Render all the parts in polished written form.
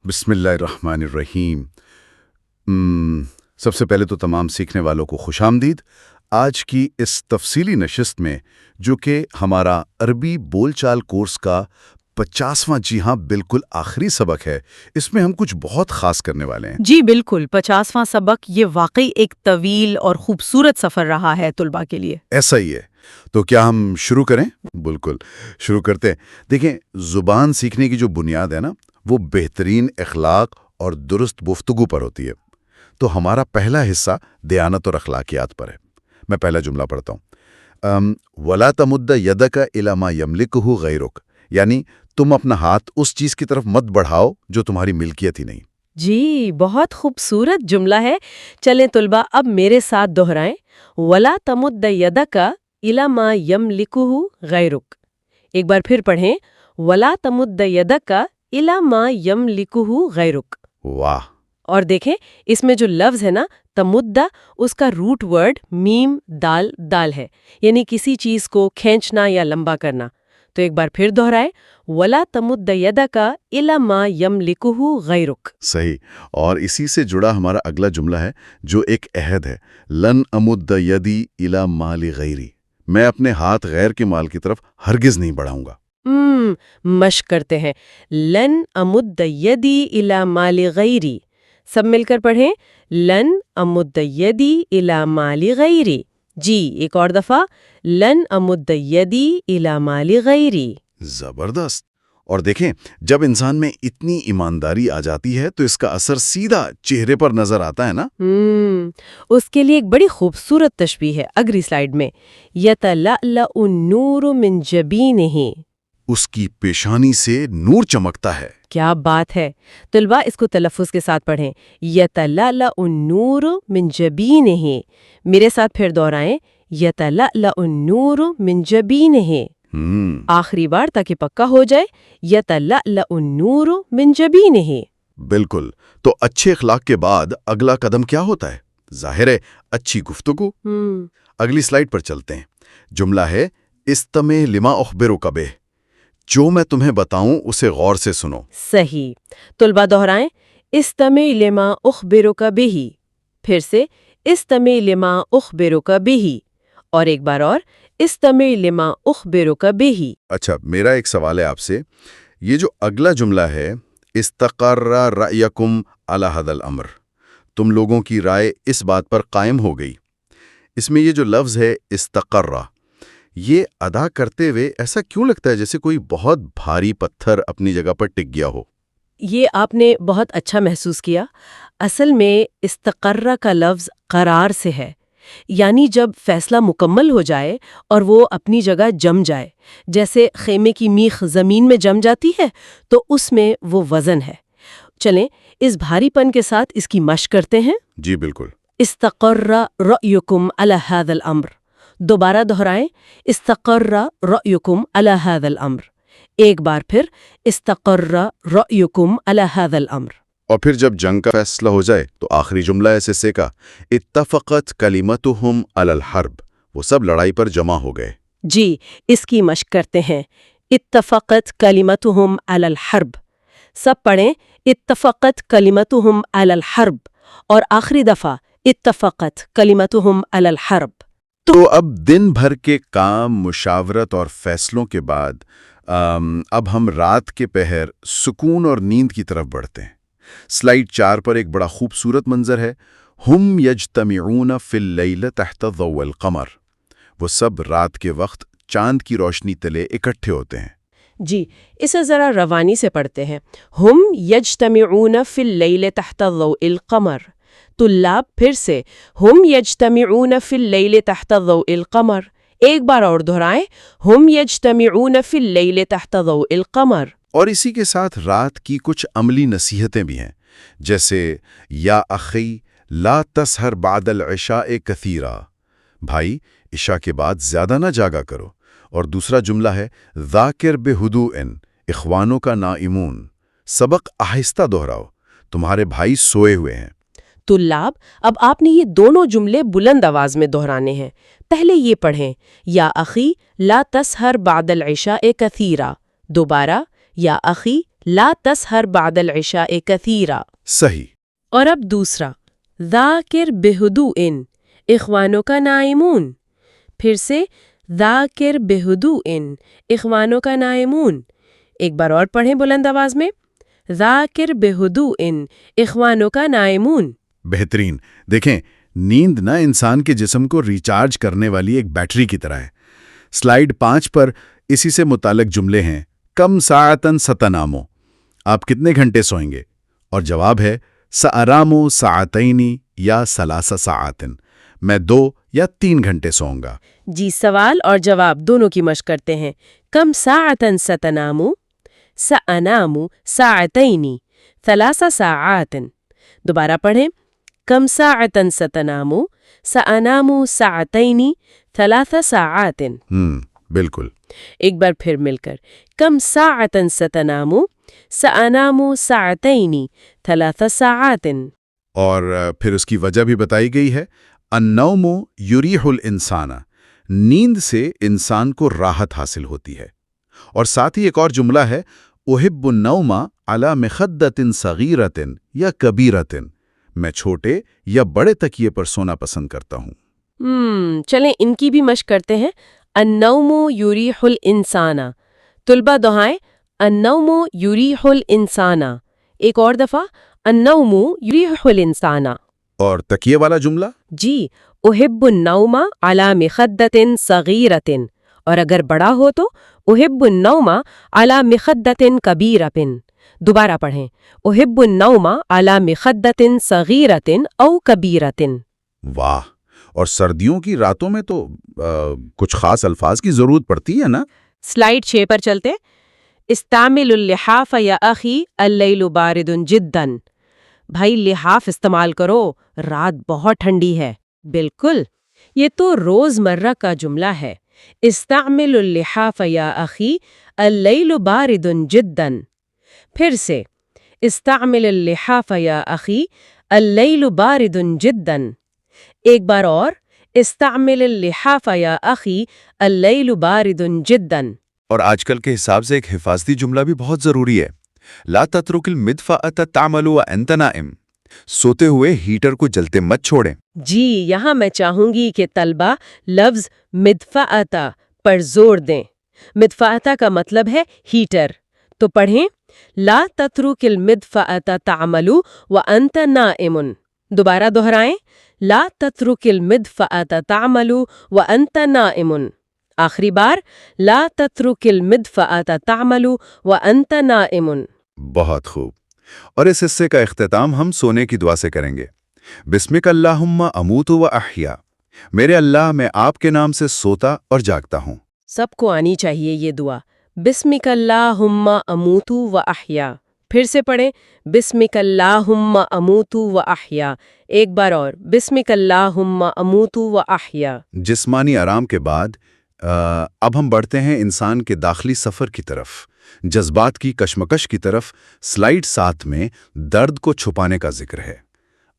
بسم اللہ الرحمن الرحیم۔ سب سے پہلے تو تمام سیکھنے والوں کو خوش آمدید۔ آج کی اس تفصیلی نشست میں جو کہ ہمارا عربی بول چال کورس کا 50واں جی ہاں بالکل آخری سبق ہے، اس میں ہم کچھ بہت خاص کرنے والے ہیں۔ جی بالکل، 50واں سبق یہ واقعی ایک طویل اور خوبصورت سفر رہا ہے طلباء کے لیے۔ ایسا ہی ہے، تو کیا ہم شروع کریں؟ بالکل شروع کرتے ہیں۔ دیکھیں، زبان سیکھنے کی جو بنیاد ہے نا، وہ بہترین اخلاق اور درست گفتگو پر ہوتی ہے۔ تو ہمارا پہلا حصہ دیانت اور اخلاقیات پر ہے۔ میں پہلا جملہ پڑھتا ہوں۔ وَلَا تَمُدَّ يَدَكَ إِلَى مَا يَمْلِكُهُ غَيْرُكَ، یعنی تم اپنا ہاتھ اس چیز کی طرف مت بڑھاؤ جو تمہاری ملکیت ہی نہیں۔ جی بہت خوبصورت جملہ ہے۔ چلیں طلباء اب میرے ساتھ دہرائیں، وَلَا تَمُدَّ يَدَكَ إِلَى مَا يَمْلِكُهُ غَيْرُكَ۔ ایک بار پھر پڑھیں، وَلَا تَمُدَّ يَدَكَ إِلَى مَا يَمْلِكُهُ غَيْرُكَ۔ واہ! اور دیکھیں اس میں جو لفظ ہے نا تمدہ، اس کا روٹ ورڈ میم دال دال ہے، یعنی کسی چیز کو کھینچنا یا لمبا کرنا۔ تو ایک بار پھر دہرائے، وَلَا تَمُدَّ يَدَكَ إِلَى مَا يَمْلِكُهُ غَيْرُكَ۔ صحیح، اور اسی سے جڑا ہمارا اگلا جملہ ہے جو ایک عہد ہے، لن امد یدی الی مال غیری، میں اپنے ہاتھ غیر کے مال کی طرف ہرگز نہیں بڑھاؤں گا۔ مشق کرتے ہیں، لن امد یدی الی مال غیری۔ سب مل کر پڑھیں، لن امد یدی الی مال غیری۔ جی ایک اور دفعہ، لن امد یدی الی مال غیری۔ زبردست! اور دیکھیں، جب انسان میں اتنی ایمانداری آ جاتی ہے تو اس کا اثر سیدھا چہرے پر نظر آتا ہے نا۔ اس کے لیے ایک بڑی خوبصورت تشبیہ ہے اگلی سلائیڈ میں، یتلألأ النور من جبینہ، اس کی پیشانی سے نور چمکتا ہے۔ کیا بات ہے! طلباء اس کو تلفظ کے ساتھ پڑھیں، یتلألأ النور من جبینہ۔ میرے ساتھ پھر دہرائیں، یتلألأ النور من جبینہ۔ آخری بار تاکہ پکا ہو جائے، یتلألأ النور من جبینہ۔ بالکل، تو اچھے اخلاق کے بعد اگلا قدم کیا ہوتا ہے؟ ظاہر ہے اچھی گفتگو۔ اگلی سلائیڈ پر چلتے ہیں۔ جملہ ہے، استمع لما اخبرک بہ، جو میں تمہیں بتاؤں اسے غور سے سنو۔ صحیح، طلباء دہرائیں، استمع لما اخبرک بہ، پھر سے استمع لما اخبرک بہ، اور ایک بار اور، استمع لما اخبرک بہ۔ اچھا، میرا ایک سوال ہے آپ سے، یہ جو اگلا جملہ ہے، استقر رأیکم علی ھذا الامر، تم لوگوں کی رائے اس بات پر قائم ہو گئی، اس میں یہ جو لفظ ہے استقرہ، یہ ادا کرتے ہوئے ایسا کیوں لگتا ہے جیسے کوئی بہت بھاری پتھر اپنی جگہ پر ٹک گیا ہو؟ یہ آپ نے بہت اچھا محسوس کیا۔ اصل میں استقرہ کا لفظ قرار سے ہے، یعنی جب فیصلہ مکمل ہو جائے اور وہ اپنی جگہ جم جائے، جیسے خیمے کی میخ زمین میں جم جاتی ہے تو اس میں وہ وزن ہے۔ چلیں اس بھاری پن کے ساتھ اس کی مشق کرتے ہیں۔ جی بالکل۔ استقر رأیکم علی ھذا الامر، دوبارہ دہرائیں، استقر رأیکم علی ھذا الامر، ایک بار پھر، استقر رأیکم علی ھذا الامر۔ اور پھر جب جنگ کا فیصلہ ہو جائے تو آخری جملہ ایسے سے کا، اتفقت کلمتہم علی الحرب، وہ سب لڑائی پر جمع ہو گئے۔ جی اس کی مشق کرتے ہیں، اتفقت کلمتہم علی الحرب۔ سب پڑھیں، اتفقت کلمتہم علی الحرب، اور آخری دفعہ اتفقت کلمتہم علی الحرب۔ تو اب دن بھر کے کام، مشاورت اور فیصلوں کے بعد اب ہم رات کے پہر سکون اور نیند کی طرف بڑھتے ہیں۔ سلائیڈ 4 پر ایک بڑا خوبصورت منظر ہے، ہم یجتمعون فی اللیل تحت ضوء القمر، وہ سب رات کے وقت چاند کی روشنی تلے اکٹھے ہوتے ہیں۔ جی اسے ذرا روانی سے پڑھتے ہیں، ہم یجتمعون فی اللیل تحت ضوء القمر۔ طلاب پھر سے، ہم یجتمعون فی اللیل تحت ضوء القمر، ایک بار اور دہرائیں، ہم یجتمعون فی اللیل تحت ضوء القمر۔ اور اسی کے ساتھ رات کی کچھ عملی نصیحتیں بھی ہیں، جیسے یا اخی لا تسہر بعد العشاء کثیرا، بھائی عشاء کے بعد زیادہ نہ جاگا کرو۔ اور دوسرا جملہ ہے ذاکر بہدوء اخوانوں کا نائمون، سبق آہستہ دہراؤ، تمہارے بھائی سوئے ہوئے ہیں۔ طلاب اب آپ نے یہ دونوں جملے بلند آواز میں دہرانے ہیں۔ پہلے یہ پڑھیں، یا اخی لا تسہر بعد العشاء کثیرا، دوبارہ یا اخی لا تسہر بعد العشاء کثیرا۔ صحیح۔ اور اب دوسرا، ذاکر بہدوء اخوانوں کا نائمون۔ پھر سے ذاکر بہدوء اخوانوں کا نائمون۔ ایک بار اور پڑھیں بلند آواز میں، ذاکر بہدوء اخوانوں کا نائمون۔ بہترین۔ دیکھیں، نیند نہ انسان کے جسم کو ریچارج کرنے والی ایک بیٹری کی طرح ہے۔ سلائیڈ 5 پر اسی سے متعلق جملے ہیں، کم ساعتن ستنامو، آپ کتنے گھنٹے سوئیں گے؟ اور جواب ہے سأرامو ساعتینی یا ثلاث ساعتن، میں 2 یا 3 گھنٹے سوؤں گا۔ جی، سوال اور جواب دونوں کی مشق کرتے ہیں۔ کم ساعتن ستنامو، سأنامو ساعتینی ثلاث ساعات۔ دوبارہ پڑھیں، کم ساعتن ستنامو، سأنامو ساعتینی ثلاث ساعات۔ بالکل۔ ایک بار پھر مل کر، کم ساعتن ستنامو، سأنامو ساعتینی ثلاث ساعات۔ اور پھر اس کی وجہ بھی بتائی گئی ہے، النوم یریح الانسان، نیند سے انسان کو راحت حاصل ہوتی ہے۔ اور ساتھ ہی ایک اور جملہ ہے، احب النوم علی مخدۃ صغیرۃ یا کبیرۃ، میں چھوٹے یا بڑے تکیے پر سونا پسند کرتا ہوں۔ چلیں ان کی بھی مشق کرتے ہیں۔ النوم یریح الانسان، طلبہ دہائیں، النوم یریح الانسان۔ ایک اور دفعہ، النوم یریح الانسان۔ اور تکیے والا جملہ؟ جی، احب النوم علی مخدۃ صغیرۃ، اور اگر بڑا ہو تو احب النوم علی مخدۃ کبیرۃ۔ دوبارہ پڑھیں، احب النوم علی مخدۃ صغیرۃ او کبیرۃ۔ واہ! اور سردیوں کی راتوں میں تو کچھ خاص الفاظ کی ضرورت پڑتی ہے نا؟ سلائیڈ 6 پر چلتے، استعمل اللحاف یا اخی اللیل بارد جدا۔ بھائی لحاف استعمال کرو، رات بہت ٹھنڈی ہے۔ بالکل، یہ تو روز مرہ کا جملہ ہے۔ استعمل اللحاف یا اخی اللیل بارد جدا۔ پھر سے، استعمل اللحاف یا اخی اللیل بارد جدا۔ ایک بار اور، استعمل اللحاف یا اخی اللیل بارد جدا۔ اور آج کل کے حساب سے ایک حفاظتی جملہ بھی بہت ضروری ہے، لا تترک المدفأۃ تعمل وانت نائم، سوتے ہوئے ہیٹر کو جلتے مت چھوڑیں۔ جی، یہاں میں چاہوں گی کہ طلبہ لفظ مدفأۃ پر زور دیں۔ مدفأۃ کا مطلب ہے ہیٹر، تو پڑھیں، لا تترک المدفأۃ تعمل وانت نائم۔ دوبارہ دہرائیں، لا تترک المدفأۃ تعمل وانت نائم۔ آخری بار، لا تترک المدفأۃ تعمل وانت نائم۔ بہت خوب۔ اور اس حصے کا اختتام ہم سونے کی دعا سے کریں گے۔ بسمک اللہم اموت و احیا، میرے اللہ میں آپ کے نام سے سوتا اور جاگتا ہوں۔ سب کو آنی چاہیے یہ دعا، بسمک اللہم اموت و احیا۔ پھر سے پڑھیں، بسمک اللہم اموت و احیا۔ ایک بار اور، بسمک اللہم اموت و احیا۔ جسمانی آرام کے بعد اب ہم بڑھتے ہیں انسان کے داخلی سفر کی طرف، جذبات کی کشمکش کی طرف۔ سلائیڈ 7 میں درد کو چھپانے کا ذکر ہے۔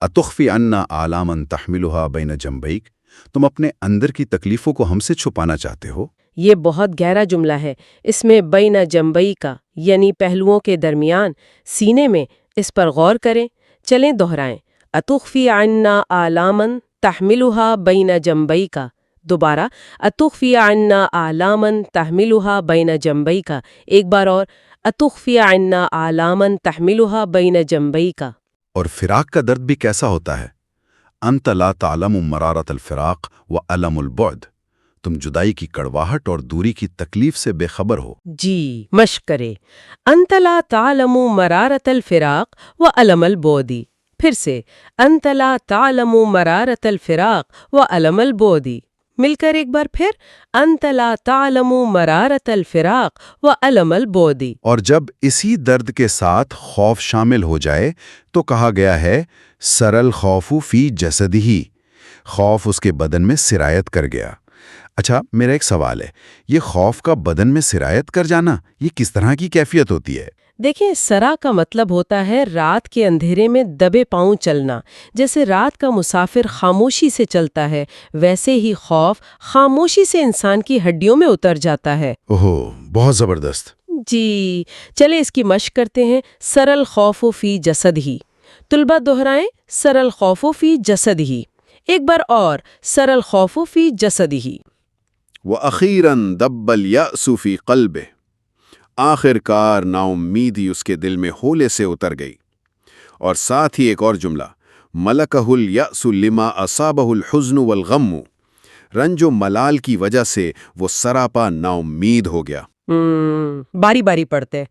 اتخفی عنا آلاما تحملها بین جنبیک، تم اپنے اندر کی تکلیفوں کو ہم سے چھپانا چاہتے ہو۔ یہ بہت گہرا جملہ ہے۔ اس میں بین جنبئی کا یعنی پہلوؤں کے درمیان، سینے میں، اس پر غور کریں۔ چلیں دہرائیں، اتخفی عنا آلاما تحملها بین جنبئی کا۔ دوبارہ، اتخفی عنا آلاما تحملها بین جنبئی کا۔ ایک بار اور، اتخفی عنا آلاما تحملها بین جنبئی کا۔ اور فراق کا درد بھی کیسا ہوتا ہے؟ انت لا تعلم مرارت الفراق وعلم البعد، تم جدائی کی کڑواہٹ اور دوری کی تکلیف سے بے خبر ہو۔ جی، مشق کرے، انت لا تعلم مرارت الفراق وعلم البعد۔ پھر سے، انت لا تعلم مرارت الفراق وعلم البعد۔ مل کر ایک بار پھر، انت لا تعلم مرارت الفراق وعلم البعد۔ اور جب اسی درد کے ساتھ خوف شامل ہو جائے تو کہا گیا ہے سرل خوف فی جسدہی، خوف اس کے بدن میں سرایت کر گیا۔ اچھا، میرا ایک سوال ہے، یہ خوف کا بدن میں سرایت کر جانا، یہ کس طرح کی کیفیت ہوتی ہے؟ دیکھیں، سرا کا مطلب ہوتا ہے رات کے اندھیرے میں دبے پاؤں چلنا۔ جیسے رات کا مسافر خاموشی سے چلتا ہے، ویسے ہی خوف خاموشی سے انسان کی ہڈیوں میں اتر جاتا ہے۔ اوہ، بہت زبردست۔ جی چلے اس کی مشق کرتے ہیں. سر الخوف فی جسد ہی. طلبہ دہرائیں سر الخوف فی جسد ہی. ایک بار اور سر الخوف فی جسد ہی. وَأَخِيرًا دَبَّ الْيَأْسُ فِي قَلْبِهِ. آخر کار نا امیدی اس کے دل میں ہولے سے اتر گئی. اور ساتھ ہی ایک اور جملہ مَلَكَهُ الْيَأْسُ لِمَا أَصَابَهُ الْحُزْنُ وَالْغَمُّ. رنج و ملال کی وجہ سے وہ سراپا نا امید ہو گیا. باری باری پڑھتے.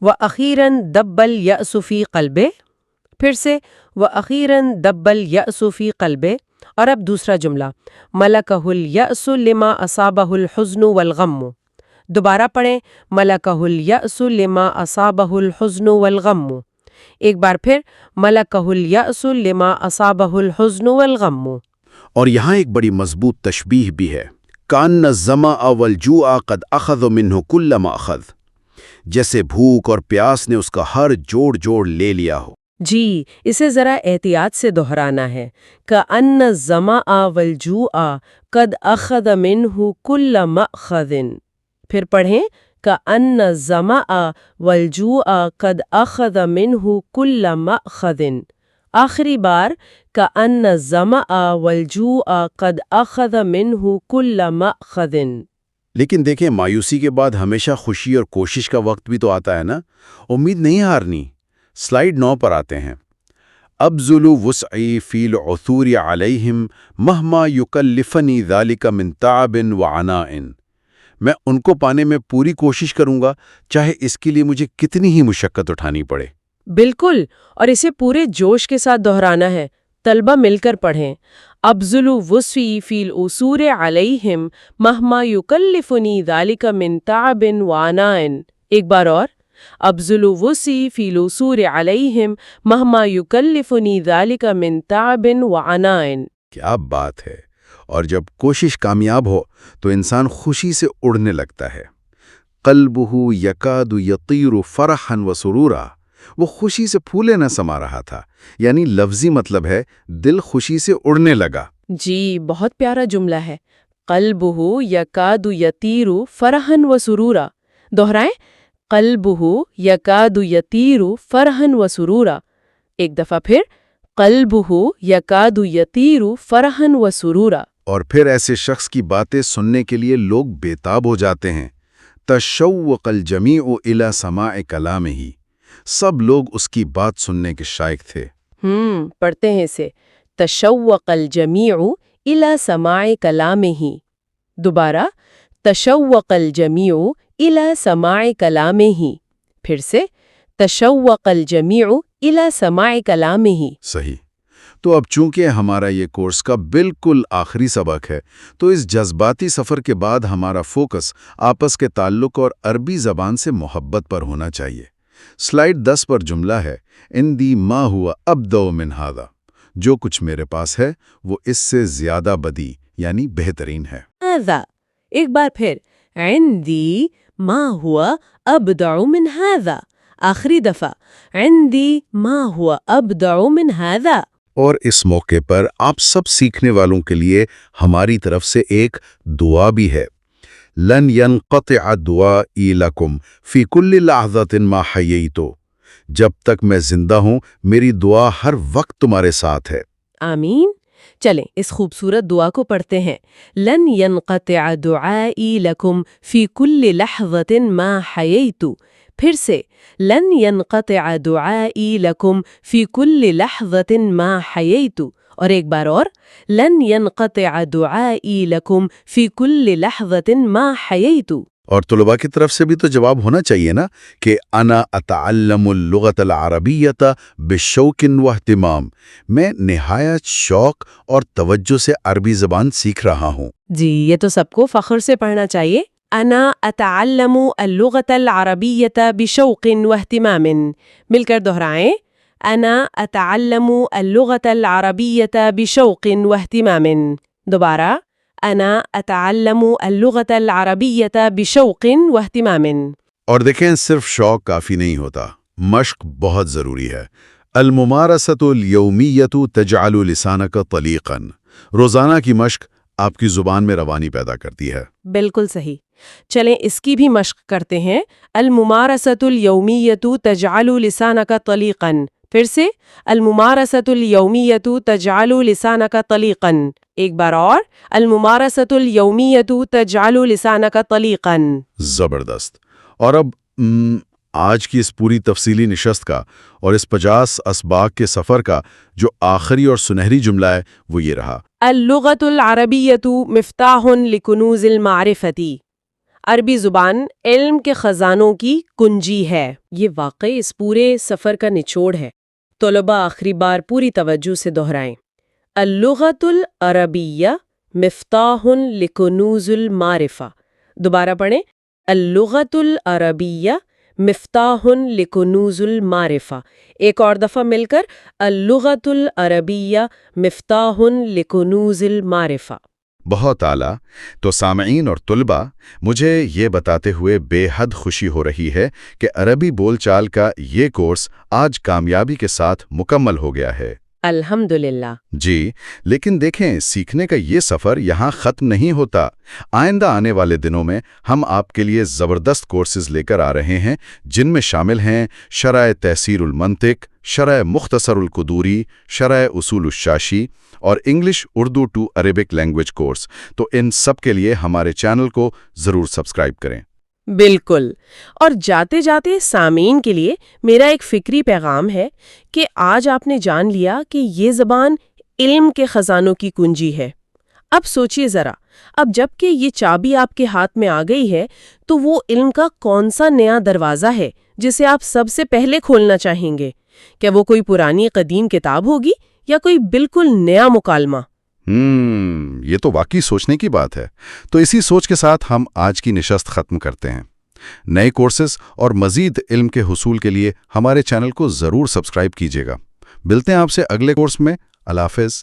وَأَخِيرًا دَبَّ الْيَأْسُ فِي قَلْبِهِ. پھر سے وَأَخِيرًا دَبَّ الْيَأْسُ فِي قَلْبِهِ. اور اب دوسرا جملہ مَلَكَهُ الْيَأْسُ لِمَا أَصَابَهُ الْحُزْنُ وَالْغَمُّ. دوبارہ پڑھیں مَلَكَهُ الْيَأْسُ لِمَا أَصَابَهُ الْحُزْنُ وَالْغَمُّ. ایک بار پھر مَلَكَهُ الْيَأْسُ لِمَا أَصَابَهُ الْحُزْنُ وَالْغَمُّ. اور یہاں ایک بڑی مضبوط تشبیہ بھی ہے. کان الظمأ والجوع قد اخذ منه كل ما اخذ. جیسے بھوک اور پیاس نے اس کا ہر جوڑ لے لیا ہو. جی اسے ذرا احتیاط سے دہرانا ہے. کأن الظمأ والجوع قد اخذ منه كل مأخذ. پھر پڑھیں کأن الظمأ والجوع قد اخذ منه كل مأخذ. آخری بار کأن الظمأ والجوع قد اخذ منه كل مأخذ. لیکن دیکھیں مایوسی کے بعد ہمیشہ خوشی اور کوشش کا وقت بھی تو آتا ہے نا. امید نہیں ہارنی. سلائیڈ 9 پر آتے ہیں. ابذل وسعی فی العثور علیہم مہما یکلفنی ذالک من تعب وعناء. میں ان کو پانے میں پوری کوشش کروں گا چاہے اس کے لیے مجھے کتنی ہی مشقت اٹھانی پڑے. بالکل. اور اسے پورے جوش کے ساتھ دہرانا ہے. طلبہ مل کر پڑھیں. ابذل وسعی فی العثور علیہم مہما یکلفنی ذالک من تعب وعناء. ایک بار اور ابذل وسعی فی العثور علیہم مہما یکلفنی ذالک من تعب وعناء. کیا بات ہے. اور جب کوشش کامیاب ہو تو انسان خوشی سے اڑنے لگتا ہے. قلبہ یکاد یطیر فرحا وسرورا. وہ خوشی سے پھولے نہ سما رہا تھا. یعنی لفظی مطلب ہے دل خوشی سے اڑنے لگا. جی بہت پیارا جملہ ہے. قلبہ یکاد یطیر فرحا وسرورا. دہرائیں قلبہ یکاد یطیر فرحا وسرورا. ایک دفعہ پھر قلبہ یکاد یطیر فرحا وسرورا. اور پھر ایسے شخص کی باتیں سننے کے لیے لوگ بےتاب ہو جاتے ہیں. تشوق الجمیع الی سماع کلامہ. سب لوگ اس کی بات سننے کے شائق تھے. پڑھتے ہیں اسے. تشوق الجمیع الی سماع کلامہ. دوبارہ تشوق الجمیع الی سماع کلامہ. پھر سے تشوق الجمیع الی سماع کلامہ. صحیح. تو اب چونکہ ہمارا یہ کورس کا بالکل آخری سبق ہے تو اس جذباتی سفر کے بعد ہمارا فوکس آپس کے تعلق اور عربی زبان سے محبت پر ہونا چاہیے. سلائیڈ 10 پر جملہ ہے اندی ما ہوا ابدع من ھذا. جو کچھ میرے پاس ہے وہ اس سے زیادہ بدی یعنی بہترین ہے. ھذا. ایک بار پھر عندی ما ہوا ابدع من ھذا. آخری دفعہ عندی ما ہوا ابدع من ھذا. اور اس موقع پر آپ سب سیکھنے والوں کے لیے ہماری طرف سے ایک دعا بھی ہے. لن ينقطع دعائی لکم فی کل لحظۃ ما حییت. جب تک میں زندہ ہوں میری دعا ہر وقت تمہارے ساتھ ہے. آمین. چلیں اس خوبصورت دعا کو پڑھتے ہیں. لن ينقطع دعائی لکم فی کل لحظۃ ما حییت. پھر سے لن ينقطع دعائی لکم فی کل لحظۃ ما حییت. اور ایک بار اور لن ينقطع دعائی لکم فی کل لحظۃ ما حییت. اور طلباء کی طرف سے بھی تو جواب ہونا چاہیے نا کہ انا اتعلم اللغۃ العربیۃ بشوق و اہتمام. میں نہایت شوق اور توجہ سے عربی زبان سیکھ رہا ہوں. جی یہ تو سب کو فخر سے پڑھنا چاہیے. انا اتعلم اللغۃ العربیۃ بشوق و اہتمام. مل کر دہرائیں. انا اتعلم اللغۃ العربیۃ بشوق و اہتمام. دوبارہ انا اتعلم اللغۃ العربیۃ بشوق و اہتمام. اور دیکھیں صرف شوق کافی نہیں ہوتا. مشق بہت ضروری ہے. الممارسۃ الیومیۃ تجعل لسانک طلیقا. روزانہ کی مشق آپ کی زبان میں روانی پیدا کرتی ہے. بالکل صحیح. چلیں اس کی بھی مشق کرتے ہیں. الممارسۃ الیومیۃ تجعل لسانک طلیقا. پھر سے الممارسۃ الیومیۃ تجعل لسانک طلیقا. ایک بار اور الممارسۃ الیومیۃ تجعل لسانک طلیقا. زبردست. اور اب آج کی اس پوری تفصیلی نشست کا اور اس 50 اسباق کے سفر کا جو آخری اور سنہری جملہ ہے وہ یہ رہا: اللغۃ العربیۃ مفتاح لکنوز المعرفۃ. عربی زبان علم کے خزانوں کی کنجی ہے. یہ واقعی اس پورے سفر کا نچوڑ ہے. طلباء آخری بار پوری توجہ سے دہرائیں. اللغۃ العربیہ مفتاح لکنوز المعرفہ. دوبارہ پڑھیں. اللغۃ العربیہ مفتاح لکنوز المعرفہ. ایک اور دفعہ مل کر اللغۃ العربیہ مفتاح لکنوز المعرفہ. بہت اعلیٰ. تو سامعین اور طلباء، مجھے یہ بتاتے ہوئے بے حد خوشی ہو رہی ہے کہ عربی بول چال کا یہ کورس آج کامیابی کے ساتھ مکمل ہو گیا ہے. الحمدللہ. جی، لیکن دیکھیں، سیکھنے کا یہ سفر یہاں ختم نہیں ہوتا. آئندہ آنے والے دنوں میں ہم آپ کے لیے زبردست کورسز لے کر آ رہے ہیں، جن میں شامل ہیں شرح تحصیل المنطق، شرح مختصر القدوری، شرح اصول الشاشی اور English Urdu to Arabic language course. تو ان سب کے لیے ہمارے چینل کو ضرور سبسکرائب کریں. بالکل. اور جاتے جاتے سامعین کے لیے میرا ایک فکری پیغام ہے کہ آج آپ نے جان لیا کہ یہ زبان علم کے خزانوں کی کنجی ہے. اب سوچئے ذرا، اب جب کہ یہ چابی آپ کے ہاتھ میں آ گئی ہے تو وہ علم کا کون سا نیا دروازہ ہے جسے آپ سب سے پہلے کھولنا چاہیں گے؟ کیا وہ کوئی پرانی قدیم کتاب ہوگی یا کوئی بالکل نیا مکالمہ؟ یہ تو واقعی سوچنے کی بات ہے. تو اسی سوچ کے ساتھ ہم آج کی نشست ختم کرتے ہیں. نئے کورسز اور مزید علم کے حصول کے لیے ہمارے چینل کو ضرور سبسکرائب کیجیے گا. ملتے ہیں آپ سے اگلے کورس میں. اللہ حافظ.